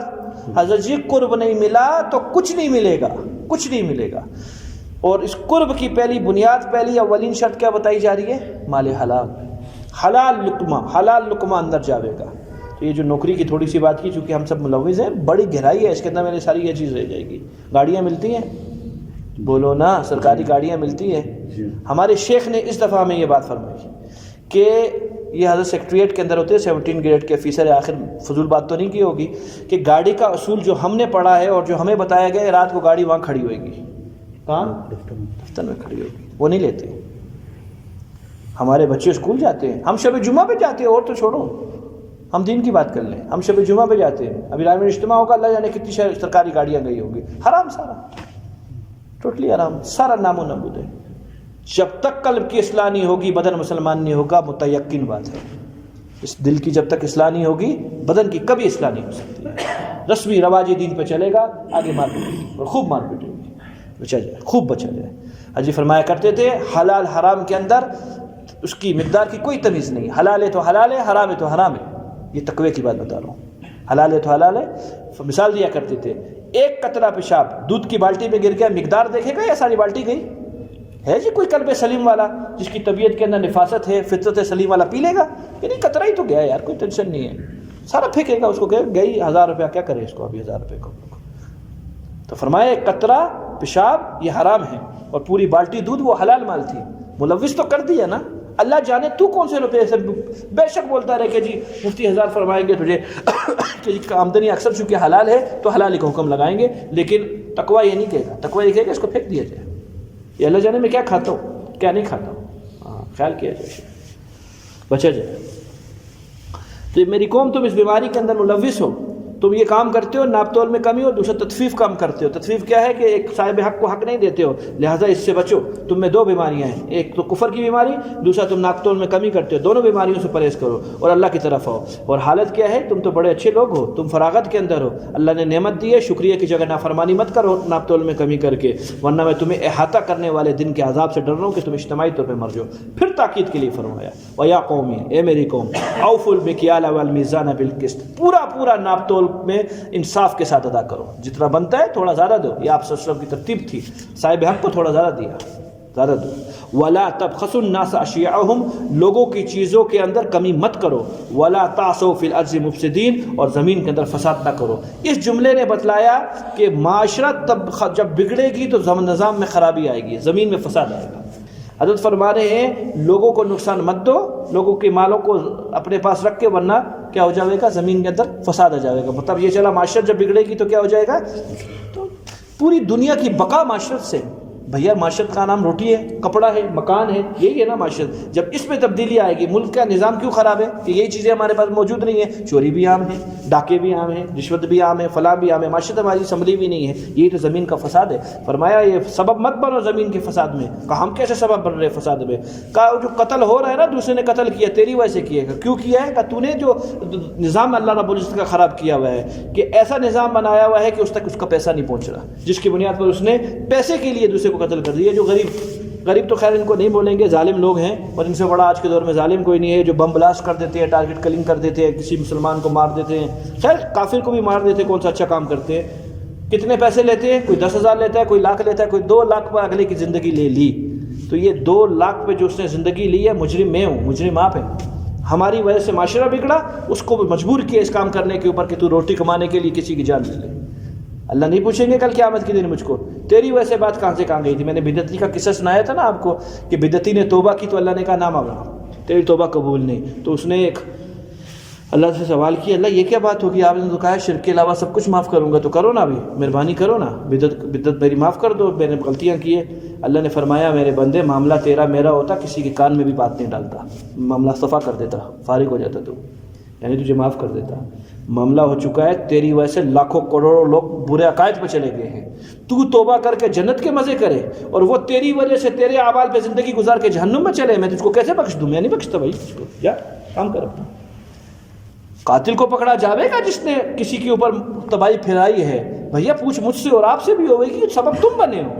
حضرت جی قرب نہیں ملا تو کچھ نہیں ملے گا، کچھ نہیں ملے گا۔ اور اس قرب کی پہلی بنیاد، پہلی اولین شرط کیا بتائی جا رہی ہے؟ مال حلال، حلال لقمہ اندر جاوے گا۔ تو یہ جو نوکری کی تھوڑی سی بات کی، چونکہ ہم سب ملوث ہیں، بڑی گہرائی ہے اس کے اندر، میرے ساری یہ چیز رہ جائے گی۔ گاڑیاں ملتی ہیں، بولو نا، سرکاری گاڑیاں ملتی ہیں۔ ہمارے شیخ نے اس دفعہ ہمیں یہ بات فرمائی کہ یہ حضرت سیکریٹریٹ کے اندر ہوتے ہیں 17 گریڈ کے افیسر، آخر فضول بات تو نہیں کی ہوگی، کہ گاڑی کا اصول جو ہم نے پڑھا ہے اور جو ہمیں بتایا گیا ہے، رات کو گاڑی وہاں کھڑی ہوئے گی، کہاں؟ دفتر میں کھڑی ہوگی، وہ نہیں لیتے۔ ہمارے بچے اسکول جاتے ہیں، ہم شب جمعہ پہ جاتے ہیں، اور تو چھوڑو، ہم دین کی بات کر لیں، ہم شب جمعہ پہ جاتے ہیں، ابھی رات میں اجتماع ہوگا، اللہ جانے کتنی سرکاری گاڑیاں گئی ہوگی، حرام سارا، ٹوٹلی حرام، سارا نام و نبود ہے۔ جب تک قلب کی اصلاح نہیں ہوگی، بدن مسلمان نہیں ہوگا، متیقن بات ہے۔ اس دل کی جب تک اصلاح نہیں ہوگی، بدن کی کبھی اصلاح نہیں ہو سکتی۔ رسمی رواجی دین پہ چلے گا، آگے مار پیٹے گی، اور خوب مار پیٹے گی، بچا جائے، خوب بچا جائے۔ حضرت فرمایا کرتے تھے حلال حرام کے اندر اس کی مقدار کی کوئی تمیز نہیں، حلال ہے تو حلال ہے، حرام ہے تو حرام ہے۔ یہ تقوی کی بات بتا رہا ہوں، حلال ہے تو حلال ہے۔ مثال دیا کرتے تھے، ایک قطرہ پیشاب دودھ کی بالٹی میں گر گیا، مقدار دیکھے گا یا ساری بالٹی گئی؟ ہے جی کوئی قلب سلیم والا جس کی طبیعت کے اندر نفاست ہے، فطرت سلیم والا پی لے گا کہ نہیں؟ قطرہ ہی تو گیا یار، کوئی ٹینشن نہیں ہے، سارا پھینکے گا، اس کو گئی 1000 روپیہ، کیا کرے اس کو ابھی 1000 روپے کو؟ تو فرمایا ایک قطرہ پیشاب یہ حرام ہے، اور پوری بالٹی دودھ وہ حلال مال تھی، ملوث تو کر دیا نا۔ اللہ جانے تو کون سے روپے سے بے شک بولتا رہے کہ جی مفتی 1000 فرمائیں گے تجھے کہ جی آمدنی اکثر چونکہ حلال ہے تو حلال کا حکم لگائیں گے، لیکن تقویٰ یہ نہیں کہے گا، تقویٰ یہ کہے گا اس کو پھینک دیا جائے، یہ اللہ جانے میں کیا کھاتا ہوں کیا نہیں کھاتا ہوں، ہاں خیال کیا جائے، بچا جائے۔ تو میری قوم تم اس بیماری کے اندر ملوث ہو، تم یہ کام کرتے ہو، ناپ تول میں کمی ہو، دوسرا تطفیف کام کرتے ہو۔ تطفیف کیا ہے کہ ایک صاحب حق کو حق نہیں دیتے ہو، لہٰذا اس سے بچو۔ تم میں 2 بیماریاں ہیں، ایک تو کفر کی بیماری، دوسرا تم ناپ تول میں کمی کرتے ہو، دونوں بیماریوں سے پرہیز کرو اور اللہ کی طرف آؤ۔ اور حالت کیا ہے؟ تم تو بڑے اچھے لوگ ہو، تم فراغت کے اندر ہو، اللہ نے نعمت دی ہے، شکریہ کی جگہ نافرمانی مت کرو ناپ تول میں کمی کر کے، ورنہ میں تمہیں احاطہ کرنے والے دن کے عذاب سے ڈر رہا ہوں کہ تم اجتماعی طور پہ مر جاؤ۔ پھر تاکید کے لیے فرمایا وَيَا قَوْمِ، اے میری قوم، أَوْفُوا الْمِكْيَالَ وَالْمِيزَانَ بِالْقِسْطِ، پورا ناپ تول میں انصاف کے ساتھ ادا کرو، جتنا بنتا ہے تھوڑا زیادہ دو، یہ آپ صلی اللہ علیہ وسلم کی ترتیب تھی، صاحب حق کو تھوڑا زیادہ دیا، زیادہ دو۔ وَلَا تَبْخَسُوا النَّاسَ أَشْيَاءَهُمْ، لوگوں کی چیزوں کے اندر کمی مت کرو، وَلَا تَعْثَوْا فِي الْأَرْضِ مُفْسِدِينَ، اور زمین کے اندر فساد نہ کرو۔ اس جملے نے بتلایا کہ معاشرت جب بگڑے گی تو نظام میں خرابی آئے گی، زمین میں فساد آئے گا۔ حضرت فرما رہے ہیں لوگوں کو نقصان مت دو، لوگوں کے مالوں کو اپنے پاس رکھ کے، ورنہ کیا ہو جائے گا؟ زمین کے اندر فساد آ جائے گا۔ مطلب یہ چلا معاشرت جب بگڑے گی تو کیا ہو جائے گا؟ تو پوری دنیا کی بقا معاشرت سے، بھیا معاشرت کا نام روٹی ہے، کپڑا ہے، مکان ہے، یہی ہے نا معاشرت۔ جب اس میں تبدیلی آئے گی، ملک کا نظام کیوں خراب ہے کہ یہی چیزیں ہمارے پاس موجود نہیں ہیں، چوری بھی عام ہے، ڈاکے بھی عام ہیں، رشوت بھی عام ہے، فلاں بھی عام ہے، معاشرت ہماری سنبھلی بھی نہیں ہے، یہی تو زمین کا فساد ہے۔ فرمایا یہ سبب مت بنو زمین کے فساد میں۔ کہا ہم کیسے سبب بن رہے فساد میں؟ کہا جو قتل ہو رہا ہے نا، دوسرے نے قتل کیا، تیری وجہ سے کیا ہے۔ کیوں کیا ہے؟ کہ تو نے جو نظام اللہ رب العزت کا خراب کیا ہوا ہے، کہ ایسا نظام بنایا ہوا ہے کہ اس تک اس کا پیسہ نہیں پہنچ رہا، جس کی بنیاد پر اس نے پیسے کے لیے دوسرے کو قتل کر دیا۔ جو غریب تو خیر ان کو نہیں بولیں گے، ظالم لوگ ہیں، اور ان سے بڑا آج کے دور میں ظالم کوئی نہیں ہے، جو بم بلاسٹ کر دیتے ہیں، ٹارگٹ کلنگ کر دیتے ہیں، کسی مسلمان کو مار دیتے ہیں، خیر کافر کو بھی مار دیتے ہیں، کون سا اچھا کام کرتے ہیں۔ کتنے پیسے لیتے ہیں؟ کوئی 10,000 لیتا ہے، کوئی لاکھ لیتا ہے، کوئی 2 لاکھ پر اگلے کی زندگی لے لی۔ تو یہ 2 لاکھ پہ جو اس نے زندگی لی ہے، مجرم میں ہوں، مجرم آپ ہیں۔ ہماری وجہ سے معاشرہ بگڑا، اس کو مجبور کیا اس کام کرنے کے اوپر کہ تو روٹی کمانے کے لیے کسی کی جان لے لے۔ اللہ نہیں پوچھیں گے کل قیامت کے دن مجھ کو تیری وجہ سے بات کہاں سے کہاں گئی تھی. میں نے بدعتی کا قصہ سنایا تھا نا آپ کو کہ بدعتی نے توبہ کی تو اللہ نے کہا نہ مانگا, تیری توبہ قبول نہیں. تو اس نے ایک اللہ سے سوال کیا, اللہ یہ کیا بات ہوگی, آپ نے تو کہا شرک کے علاوہ سب کچھ معاف کروں گا, تو کرو نا ابھی مہربانی کرو نا, بدعت میری معاف کر دو, میں نے غلطیاں کی ہے. اللہ نے فرمایا میرے بندے معاملہ تیرا میرا ہوتا, کسی کے کان میں بھی بات نہیں ڈالتا, معاملہ صفا کر دیتا, فارغ ہو جاتا تو, یعنی تجھے معاف کر دیتا. معاملہ ہو چکا ہے, تیری وجہ سے لاکھوں کروڑوں لوگ برے عقائد پہ چلے گئے ہیں, تو توبہ کر کے جنت کے مزے کرے اور وہ تیری وجہ سے تیرے اعمال پہ زندگی گزار کے جہنم میں چلے, میں تجھ کو کیسے بخش دوں؟ میں نہیں بخشتا بھائی تجھ کو, جا کام کر اپنا. قاتل کو پکڑا جاوے گا جس نے کسی کے اوپر تباہی پھیلائی ہے, بھیا پوچھ مجھ سے اور آپ سے بھی ہوئے گی, سبب تم بنے ہو,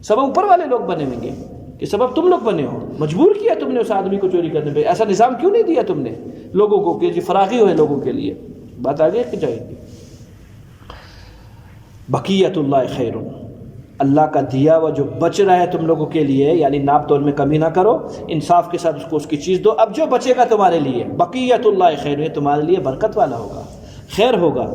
سبب اوپر والے لوگ بنے ہوئیں گے کہ سبب تم لوگ بنے ہو, مجبور کیا تم نے اس آدمی کو چوری کرنے پہ, ایسا نظام کیوں نہیں دیا تم نے لوگوں کو کہ فراغی ہوئے لوگوں کے لیے. بات آگے کہ جائے گی. بقیت اللہ خیر, اللہ کا دیا ہوا جو بچ رہا ہے تم لوگوں کے لیے, یعنی ناپ تول میں کمی نہ کرو, انصاف کے ساتھ اس کو اس کی چیز دو. اب جو بچے گا تمہارے لیے, بقیت اللہ خیر, یہ تمہارے لیے برکت والا ہوگا, خیر ہوگا.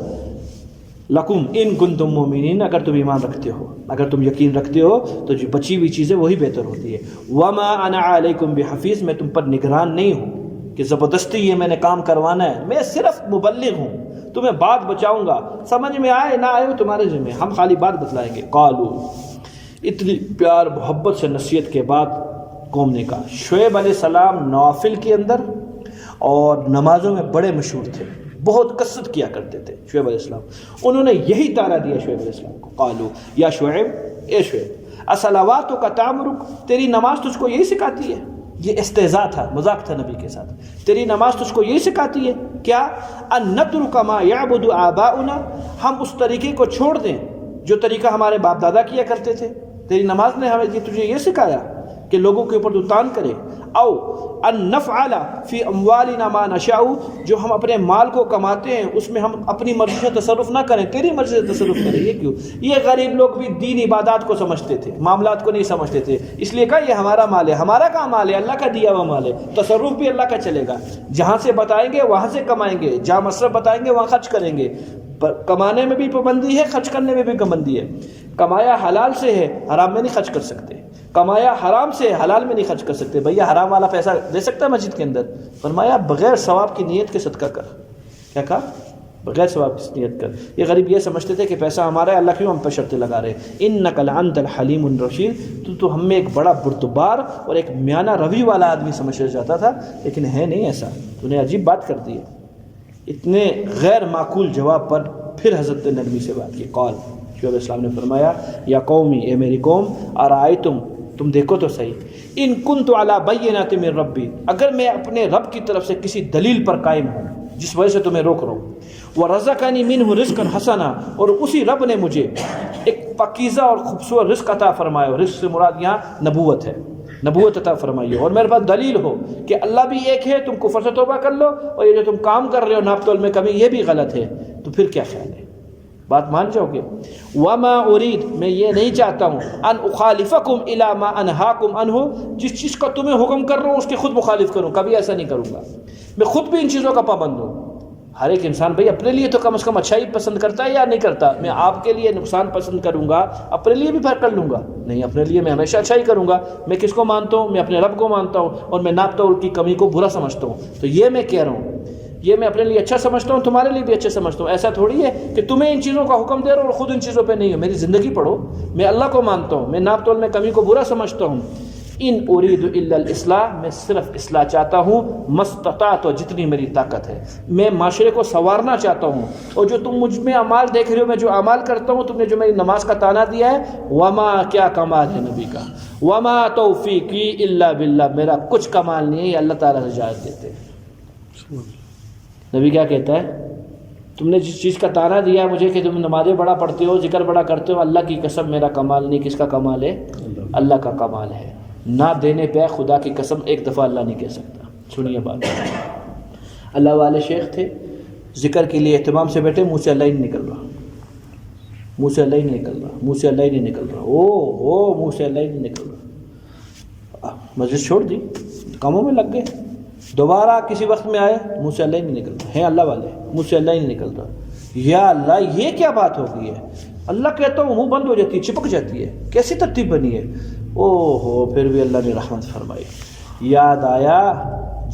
لکم ان کنتم مومنین, اگر تم ایمان رکھتے ہو, اگر تم یقین رکھتے ہو تو جو بچی ہوئی چیزیں وہی بہتر ہوتی ہے. وما انا علیکم بحفیظ, میں تم پر نگران نہیں ہوں کہ زبردستی یہ میں نے کام کروانا ہے, میں صرف مبلغ ہوں, تمہیں بات بچاؤں گا, سمجھ میں آئے نہ آئے وہ تمہارے ذمہ, ہم خالی بات بتلائیں گے. قالو, اتنی پیار محبت سے نصیحت کے بعد قوم نے کہا. شعیب علیہ السلام نوافل کے اندر اور نمازوں میں بڑے مشہور تھے, بہت کثرت کیا کرتے تھے شعیب علیہ السلام. انہوں نے یہی تانا دیا شعیب علیہ السلام کو, قالو یا شعیب, اے شعیب, الصلوات کا تامرک, تیری نماز تجھ کو یہی سکھاتی ہے. یہ استہزاء تھا, مذاق تھا نبی کے ساتھ. تیری نماز تجھ کو یہی سکھاتی ہے کیا, ان نترک ما یعبد آباؤنا, ہم اس طریقے کو چھوڑ دیں جو طریقہ ہمارے باپ دادا کیا کرتے تھے. تیری نماز نے ہمیں تجھے یہ سکھایا کہ لوگوں کے اوپر تو تان کرے. او ان نفعل فی اموالنا ما نشاء, جو ہم اپنے مال کو کماتے ہیں اس میں ہم اپنی مرضی سے تصرف نہ کریں, تیری مرضی سے تصرف کریں. یہ کیوں؟ یہ غریب لوگ بھی دین عبادات کو سمجھتے تھے, معاملات کو نہیں سمجھتے تھے, اس لیے کہا یہ ہمارا مال ہے. ہمارا کہاں مال ہے؟ اللہ کا دیا ہوا مال ہے, تصرف بھی اللہ کا چلے گا. جہاں سے بتائیں گے وہاں سے کمائیں گے, جہاں مصرف بتائیں گے وہاں خرچ کریں گے. کمانے میں بھی پابندی ہے, خرچ کرنے میں بھی پابندی ہے. کمایا حلال سے ہے, حرام میں نہیں خرچ کر سکتے. کمایا حرام سے, حلال میں نہیں خرچ کر سکتے. بھیا حرام والا پیسہ دے سکتا ہے مسجد کے اندر؟ فرمایا بغیر ثواب کی نیت کے صدقہ کر. کیا کہا؟ بغیر ثواب کی نیت کر. یہ غریب یہ سمجھتے تھے کہ پیسہ ہمارا ہے, اللہ کیوں ہم پہ شرطیں لگا رہے. انک لانت الحلیم الرشید, تو ہم میں ایک بڑا بردبار اور ایک میانہ روی والا آدمی سمجھا جاتا تھا, لیکن ہے نہیں ایسا. تو نے عجیب بات کر دی ہے. اتنے غیر معقول جواب پر پھر حضرت نے نرمی سے بات کی. قال, شعیب علیہ السلام نے فرمایا, یا قومی, اے میری قوم, ارائیتم, تم دیکھو تو صحیح, ان کنت علی بینۃ من ربی, اگر میں اپنے رب کی طرف سے کسی دلیل پر قائم ہوں جس وجہ سے تمہیں روک رہا ہوں, ورزقنی منہ رزقا حسنا, اور اسی رب نے مجھے ایک پاکیزہ اور خوبصورت رزق عطا فرمایا. رزق سے مراد یہاں نبوت ہے, نبوت عطا فرمائی ہو, اور میرے پاس دلیل ہو کہ اللہ بھی ایک ہے, تم کفر سے توبہ کر لو, اور یہ جو تم کام کر رہے ہو ناپ تول میں کمی, یہ بھی غلط ہے, تو پھر کیا خیال ہے؟ بات مان جاؤ گے؟ وما اريد, میں یہ نہیں چاہتا ہوں, ان اخالفکم الی ما انہاکم عنہ, جس چیز کا تمہیں حکم کر رہا ہوں اس کے خود مخالف کروں, کبھی ایسا نہیں کروں گا. میں خود بھی ان چیزوں کا پابند ہوں. ہر ایک انسان بھائی اپنے لیے تو کم از کم اچھائی پسند کرتا ہے یا نہیں کرتا؟ میں آپ کے لیے نقصان پسند کروں گا, اپنے لیے بھی فرق کر لوں گا؟ نہیں, اپنے لیے میں ہمیشہ اچھائی کروں گا. میں کس کو مانتا ہوں؟ میں اپنے رب کو مانتا ہوں, اور میں ناپ تول کی کمی کو برا سمجھتا ہوں. تو یہ میں کہہ رہا ہوں, یہ میں اپنے لیے اچھا سمجھتا ہوں, تمہارے لیے بھی اچھا سمجھتا ہوں. ایسا تھوڑی ہے کہ تمہیں ان چیزوں کا حکم دے رہا ہوں اور خود ان چیزوں پہ نہیں ہو. میری زندگی پڑھو, میں اللہ کو مانتا ہوں, میں ناپ تول میں کمی کو برا سمجھتا ہوں. ان اريد الا الاصلاح, میں صرف اصلاح چاہتا ہوں, مستطاعت, جتنی میری طاقت ہے. میں معاشرے کو سنوارنا چاہتا ہوں, اور جو تم مجھ میں اعمال دیکھ رہے ہو, میں جو اعمال کرتا ہوں, تم نے جو میری نماز کا تانا دیا ہے, وما, کیا کمال ہے نبی کا, وما توفیقی الا باللہ, میرا کچھ کمال نہیں ہے, یہ اللہ تعالیٰ سے اجازت دیتے ہیں. نبی کیا کہتا ہے؟ تم نے جس چیز کا تانا دیا ہے مجھے کہ تم نمازیں بڑا پڑھتے ہو, ذکر بڑا کرتے ہو, اللہ کی قسم میرا کمال نہیں. کس کا کمال ہے؟ اللہ کا کمال ہے. نہ دینے پہ خدا کی قسم ایک دفعہ اللہ نہیں کہہ سکتا. سنیے بات, اللہ والے شیخ تھے, ذکر کے لیے اہتمام سے بیٹھے, منہ سے اللہ ہی نہیں نکل رہا, منہ سے اللہ ہی نہیں نکل رہا, منہ سے اللہ ہی نہیں نکل رہا, او منہ سے اللہ ہی نہیں نکل رہا. مسجد چھوڑ دی, کاموں میں لگ گئے, دوبارہ کسی وقت میں آئے, منہ سے اللہ ہی نہیں نکل رہا. ہیں اللہ والے, منہ سے اللہ ہی نہیں نکل رہا. یا اللہ یہ کیا بات ہو گئی ہے؟ اللہ کہتا ہوں منہ بند ہو جاتی ہے، چپک جاتی ہے، کیسی ترتیب بنی ہے؟ او ہو، پھر بھی اللہ نے رحمت فرمائی، یاد آیا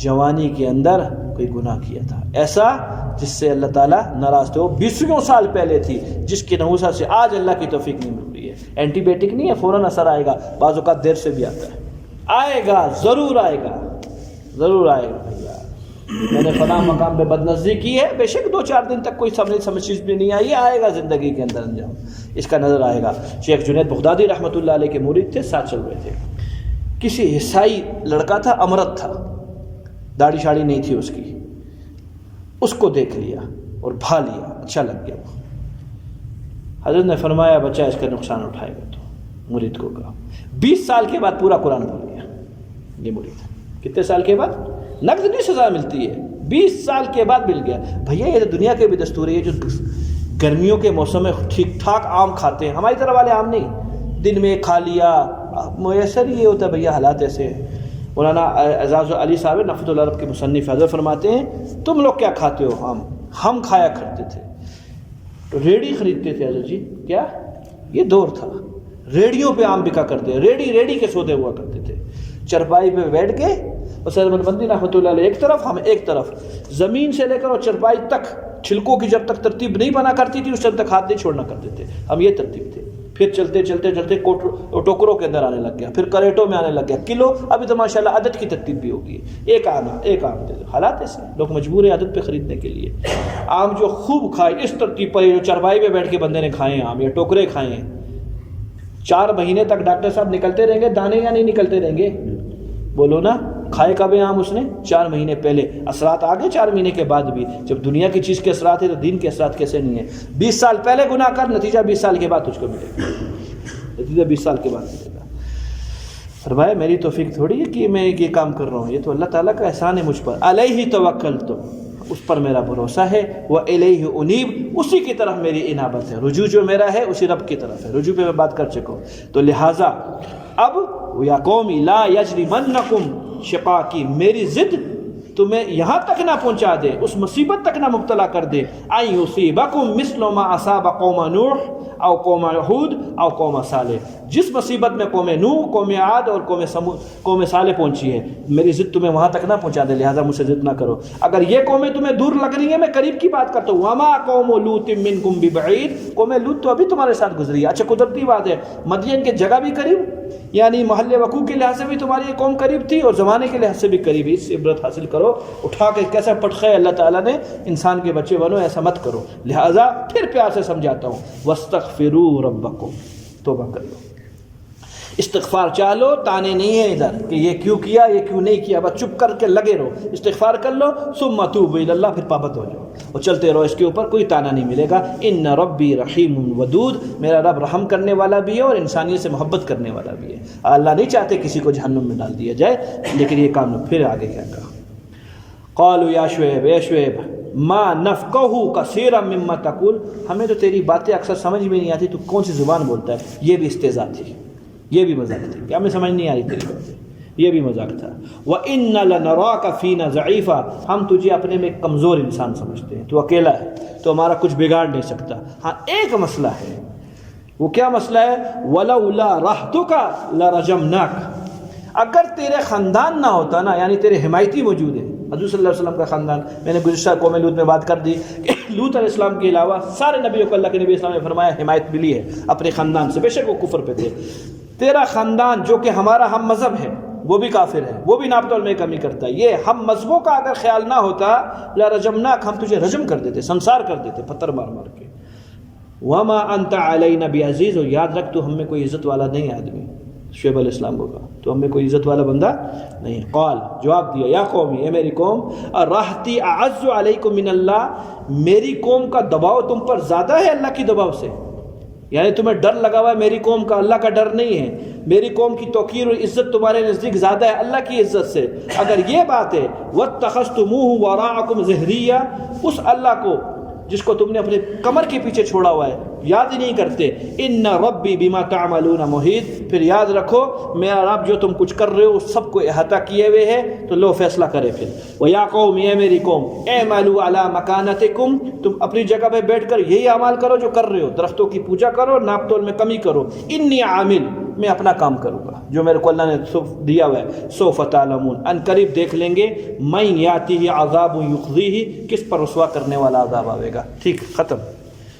جوانی کے اندر کوئی گناہ کیا تھا ایسا جس سے اللہ تعالیٰ ناراض تھے، وہ 20 سال پہلے تھی، جس کی نحوست سے آج اللہ کی توفیق نہیں مل رہی ہے۔ اینٹی بائیوٹک نہیں ہے، فوراً اثر آئے گا، بعض اوقات دیر سے بھی آتا ہے، آئے گا، ضرور آئے گا، ضرور آئے گا۔ بھیا میں نے فلاں مقام پہ بدنظری کی ہے، بے شک 2-4 دن تک کوئی سمجھ بھی نہیں آئی، آئے گا زندگی کے اندر انجام، اس کا نظر آئے گا۔ شیخ جنید بغدادی رحمۃ اللہ علیہ کے مرید تھے، ساتھ چل رہے تھے، کسی عیسائی لڑکا تھا، امرت تھا، داڑھی شاڑی نہیں تھی اس کی، اس کو دیکھ لیا اور بھا لیا، اچھا لگ گیا۔ حضرت نے فرمایا بچہ اس کا نقصان اٹھائے گا، تو مرید کو کہا 20 سال کے بعد پورا قرآن بھول گیا یہ مرید۔ کتنے سال کے بعد؟ نقد نہیں سزا ملتی ہے، 20 سال کے بعد مل گیا۔ بھیا یہ تو دنیا کے بھی دستور ہے، یہ جو گرمیوں کے موسم میں ٹھیک ٹھاک آم کھاتے ہیں، ہماری طرح والے آم نہیں، دن میں کھا لیا، میسر یہ ہوتا ہے بھیا، حالات ایسے ہیں۔ مولانا اعزاز علی صاحب نفت العرب کے مصنف حضرت فرماتے ہیں تم لوگ کیا کھاتے ہو؟ ہم کھایا کرتے تھے، تو ریڑھی خریدتے تھے حضرت جی، کیا یہ دور تھا، ریڑھیوں پہ آم بکا کرتے، ریڑھی کے سودے ہوا کرتے تھے، چرپائی پہ بیٹھ کے، اور سید بندی رحمۃ اللہ علیہ ایک طرف، ہم ایک طرف، زمین سے لے کر اور چرپائی تک چھلکوں کی جب تک ترتیب نہیں بنا کرتی تھی اس ٹائم تک ہاتھ نہیں چھوڑنا کرتے تھے، ہم یہ ترتیب تھے۔ پھر چلتے ٹوکروں کے اندر آنے لگ گیا، پھر کریٹوں میں آنے لگ گیا، کلو، ابھی تو ماشاءاللہ عدد کی ترتیب بھی ہوگی، ایک آم دے دو۔ حالات ایسے لوگ مجبور ہیں عدد پہ خریدنے کے لیے۔ آم جو خوب کھائے اس ترتیب پر، جو چرپائی پہ بیٹھ کے بندے نے کھائے ہیں آم، یا ٹوکرے کھائے ہیں، 4 مہینے تک ڈاکٹر صاحب نکلتے رہیں گے دانے یا نہیں نکلتے رہیں گے؟ بولو نا، کھائے کب ہے آم اس نے؟ 4 مہینے پہلے، اثرات آگے 4 مہینے کے بعد بھی۔ جب دنیا کی چیز کے اثرات ہیں تو دین کے اثرات کیسے نہیں ہیں؟ 20 سال پہلے گناہ کر، نتیجہ 20 سال کے بعد تجھ کو ملے گا، نتیجہ 20 سال کے بعد ملے گا۔ فرمایا میری توفیق تھوڑی ہے کہ میں یہ کام کر رہا ہوں، یہ تو اللہ تعالیٰ کا احسان ہے مجھ پر۔ علیہ توکلت، اس پر میرا بھروسہ ہے، وإلیہ انیب، اسی کی طرف میری انابت ہے، رجوع جو میرا ہے اسی رب کی طرف ہے، رجوع پہ میں بات کر چکا ہوں۔ تو لہٰذا اب یا قومی لا یجرمنکم، شقاقی، میری ضد تمہیں یہاں تک نہ پہنچا دے، اس مصیبت تک نہ مبتلا کر دے، ان یصیبکم مثل ما اصاب قوم نوح او قوم ہود او قوم صالح، جس مصیبت میں قوم نوح، قوم عاد اور قوم صالح پہنچی ہے، میری ضد تمہیں وہاں تک نہ پہنچا دے، لہٰذا مجھ سے ضد نہ کرو۔ اگر یہ قومیں تمہیں دور لگ رہی ہیں، میں قریب کی بات کرتا ہوں، وما قوم لوط منکم ببعید، قوم لوط تو ابھی تمہارے ساتھ گزری ہے۔ اچھا قدرتی بات ہے، مدین کی جگہ بھی قریب، یعنی محل وقوع کے لحاظ سے بھی تمہاری یہ قوم قریب تھی، اور زمانے کے لحاظ سے بھی قریب، اس سے عبرت حاصل کرو۔ اٹھا کے کیسا پٹخے اللہ تعالیٰ نے، انسان کے بچے بنو، ایسا مت کرو۔ لہٰذا پھر پیار سے سمجھاتا ہوں، واستغفروا ربکم، توبہ کر لو، استغفار چاہ لو، تانے نہیں ہیں ادھر کہ یہ کیوں کیا، یہ کیوں نہیں کیا، بس چپ کر کے لگے رہو، استغفار کر لو، ثم توبوا الی اللہ، پھر پابند ہو جاؤ اور چلتے رہو، اس کے اوپر کوئی تانا نہیں ملے گا۔ ان ربی رحیم ودود، میرا رب رحم کرنے والا بھی ہے اور انسانیت سے محبت کرنے والا بھی ہے۔ اللہ نہیں چاہتے کسی کو جہنم میں ڈال دیا جائے، لیکن یہ کام پھر آگے کیا کہا، قالوا یا شعیب، اے شعیب، ما نفقہ کثیرا مما تقول، ہمیں تو تیری باتیں اکثر سمجھ میں نہیں آتی، تو کون سی زبان بولتا ہے۔ یہ بھی استہزاء تھی، یہ بھی مذاق تھی کہ ہمیں سمجھ نہیں آ رہی تیری باتیں، یہ بھی مذاق تھا۔ وَإِنَّ لَنَرَاكَ فِينَا ضَعِيفًا، ہم تجھے اپنے میں ایک کمزور انسان سمجھتے ہیں، تو اکیلا ہے، تو ہمارا کچھ بگاڑ نہیں سکتا۔ ہاں ایک مسئلہ ہے، وہ کیا مسئلہ ہے؟ وَلَوْلَا رَحْتُكَ لَرَجَمْنَاكَ، اگر تیرے خاندان نہ ہوتا نا، یعنی تیرے حمایتی موجود ہیں، حضور صلی اللہ علیہ وسلم کا خاندان، میں نے گزشتہ قوم لوط میں بات کر دی کہ لوط علیہ السلام کے علاوہ سارے نبیوں کو اللہ کے نبی اسلام نے فرمایا حمایت ملی ہے اپنے خاندان سے، بے شک وہ کفر پہ تھے۔ تیرا خاندان جو کہ ہمارا ہم مذہب ہے وہ بھی کافر ہے، وہ بھی ناپ تول میں کمی کرتا ہے، یہ ہم مذہبوں کا اگر خیال نہ ہوتا لرجمناک، ہم تجھے رجم کر دیتے، سنسار کر دیتے، پتھر مار مار کے۔ وما انت علینا بعزیز، اور یاد رکھ تو ہم میں کوئی عزت والا نہیں آدمی، شعیب علیہ السلام کو کہا تو ہم میں کوئی عزت والا بندہ نہیں۔ قال، جواب دیا، یا قومی، اے میری قوم، رحتی اعز علیکم من اللہ، میری قوم کا دباؤ تم پر زیادہ ہے اللہ کی دباؤ سے، یعنی تمہیں ڈر لگا ہوا ہے میری قوم کا، اللہ کا ڈر نہیں ہے، میری قوم کی توقیر اور عزت تمہارے نزدیک زیادہ ہے اللہ کی عزت سے۔ اگر یہ بات ہے، واتخذتموہ وراءکم ظہریہ، اس اللہ کو جس کو تم نے اپنے کمر کے پیچھے چھوڑا ہوا ہے، یاد ہی نہیں کرتے۔ ان ربی بما تعملون محیط، پھر یاد رکھو میرا رب جو تم کچھ کر رہے ہو سب کو احاطہ کیے ہوئے ہے، تو لو فیصلہ کرے پھر۔ وَيَا قَوْمِ، اے میری قوم، اعْمَلُوا عَلَىٰ مَكَانَتِكُمْ، تم اپنی جگہ پہ بیٹھ کر یہی اعمال کرو جو کر رہے ہو، درختوں کی پوجا کرو، ناپ تول میں کمی کرو، انی عامل، میں اپنا کام کروں گا جو میرے کو اللہ نے دیا ہوا ہے۔ سوف تعلمون، ان قریب دیکھ لیں گے، من یاتیہ عذاب یخزیہ، کس پر رسوا کرنے والا عذاب آئے گا۔ ٹھیک، ختم،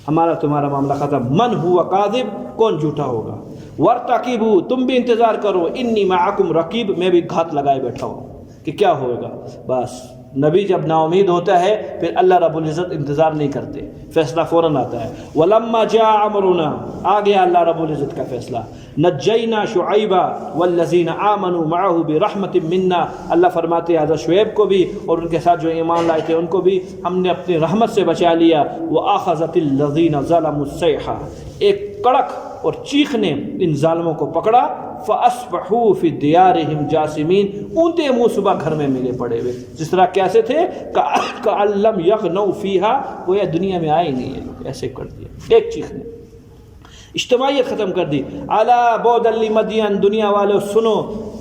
ہمارا تمہارا معاملہ ختم۔ من ہوا کاذب، کون جھوٹا ہوگا۔ وارتقبوا، تم بھی انتظار کرو، انی معکم رقیب، میں بھی گھات لگائے بیٹھا ہوں کہ کیا ہوئے گا۔ بس نبی جب نا امید ہوتا ہے پھر اللہ رب العزت انتظار نہیں کرتے، فیصلہ فوراً آتا ہے۔ وَلَمَّا جَاءَ أَمْرُنَا، آ گیا اللہ رب العزت کا فیصلہ۔ نَجَّيْنَا شُعَيْبًا وَالَّذِينَ آمَنُوا مَعَهُ بِرَحْمَةٍ مِنَّا، اللہ فرماتے ہیں حضرت شعیب کو بھی اور ان کے ساتھ جو ایمان لائے تھے ان کو بھی ہم نے اپنی رحمت سے بچا لیا۔ وَأَخَذَتِ الَّذِينَ ظَلَمُوا الصَّيْحَةُ، ایک کڑک اور چیخ نے ان ظالموں کو پکڑا۔ فَأَصْبَحُوا فِي دِيَارِهِمْ جَاثِمِينَ، اونتے منہ صبح گھر میں ملے پڑے ہوئے، جس طرح کیسے تھے، كَأَن لَّمْ يَغْنَوْا فِيهَا، وہ یہ دنیا میں آئے نہیں ہے، ایسے کر دیا ایک چیخ نے، اجتماعیت ختم کر دی۔ الا بعدا لمدین، دنیا والوں سنو،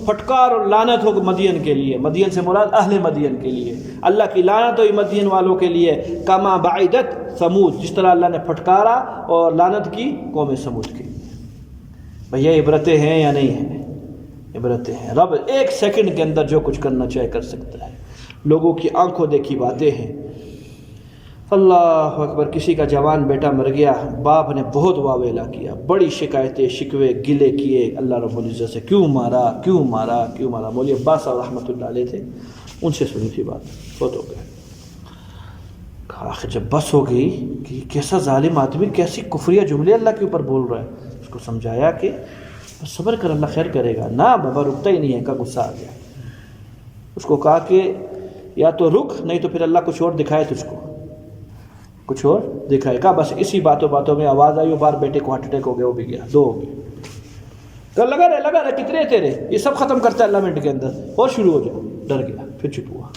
پھٹکار اور لعنت ہو مدین کے لیے، مدین سے مراد اہل مدین کے لیے، اللہ کی لعنت ہوئی مدین والوں کے لیے۔ کما بعدت ثمود، جس طرح اللہ نے پھٹکارا اور لعنت کی قوم سمود کی۔ بھیا عبرتیں ہیں یا نہیں ہیں؟ عبرتیں ہیں۔ رب ایک سیکنڈ کے اندر جو کچھ کرنا چاہے کر سکتا ہے، لوگوں کی آنکھوں دیکھی باتیں ہیں۔ اللہ اکبر، کسی کا جوان بیٹا مر گیا، باپ نے بہت واویلا کیا، بڑی شکایتیں شکوے گلے کیے اللہ رب العزت سے، کیوں مارا کیوں مارا کیوں مارا۔ مولوی عباس صاحب رحمۃ اللہ علیہ تھے، ان سے سنی تھی بات، فوت ہو گئے۔ آخر جب بس ہو گئی کہ کیسا ظالم آدمی کیسی کفریہ جملے اللہ کے اوپر بول رہا ہے، اس کو سمجھایا کہ صبر کر اللہ خیر کرے گا۔ نہ بابا رکتا ہی نہیں ہے، کا غصہ آ گیا۔ اس کو کہا کہ یا تو رک، نہیں تو پھر اللہ کچھ اور دکھائے تجھ کو، کچھ اور دکھائے گا۔ بس اسی باتوں میں آواز آئی، وہ بار بیٹے کو ہارٹ اٹیک ہو گیا، وہ بھی گیا، 2 ہو گئے۔ کہ لگا رہے کتنے تیرے، یہ سب ختم کرتا ہے اللہ منٹ کے اندر، اور شروع ہو جاؤ۔ ڈر گیا، پھر چپ ہوا۔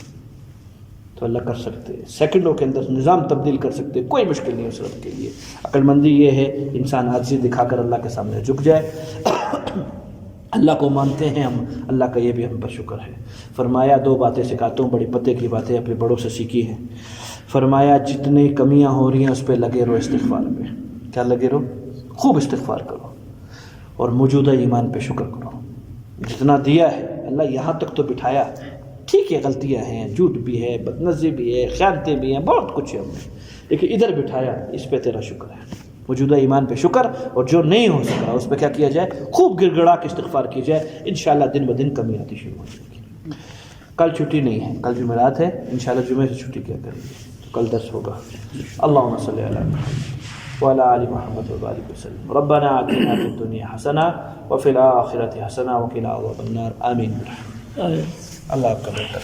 تو اللہ کر سکتے، سیکنڈوں کے اندر نظام تبدیل کر سکتے، کوئی مشکل نہیں اس رب کے لیے۔ عقل مندی یہ ہے انسان عاجزی دکھا کر اللہ کے سامنے جھک جائے۔ اللہ کو مانتے ہیں ہم، اللہ کا یہ بھی ہم پر شکر ہے۔ فرمایا 2 باتیں سکھاتا ہوں، بڑی پتے کی باتیں اپنے بڑوں سے سیکھی ہیں۔ فرمایا جتنی کمیاں ہو رہی ہیں اس پہ لگے رہو استغفار پہ۔ کیا لگے رہو؟ خوب استغفار کرو اور موجودہ ایمان پہ شکر کرو۔ جتنا دیا ہے اللہ یہاں تک تو بٹھایا، ٹھیک ہے غلطیاں ہیں، جھوٹ بھی ہے، بدنظری بھی ہے، خیانتیں بھی ہیں، بہت کچھ ہے ہم نے، لیکن ادھر بٹھایا، اس پہ تیرا شکر ہے۔ موجودہ ایمان پہ شکر، اور جو نہیں ہو سکا اس پہ کیا کیا جائے؟ خوب گڑ گڑا کے استغفار کی جائے، انشاءاللہ دن بدن کمی آتی شروع ہو جائے گی۔ کل چھٹی نہیں ہے، کل جمعرات ہے، انشاءاللہ جمعے سے چھٹی کیا کریں گے، تو کل درس ہوگا۔ اللہم صلی علی محمد وعلی آل محمد وبارک وسلم۔ ربنا آتنا فی الدنیا حسنہ وفی الآخرۃ حسنہ وقنا عذاب النار، آمین۔ اللہ آپ کا بہتر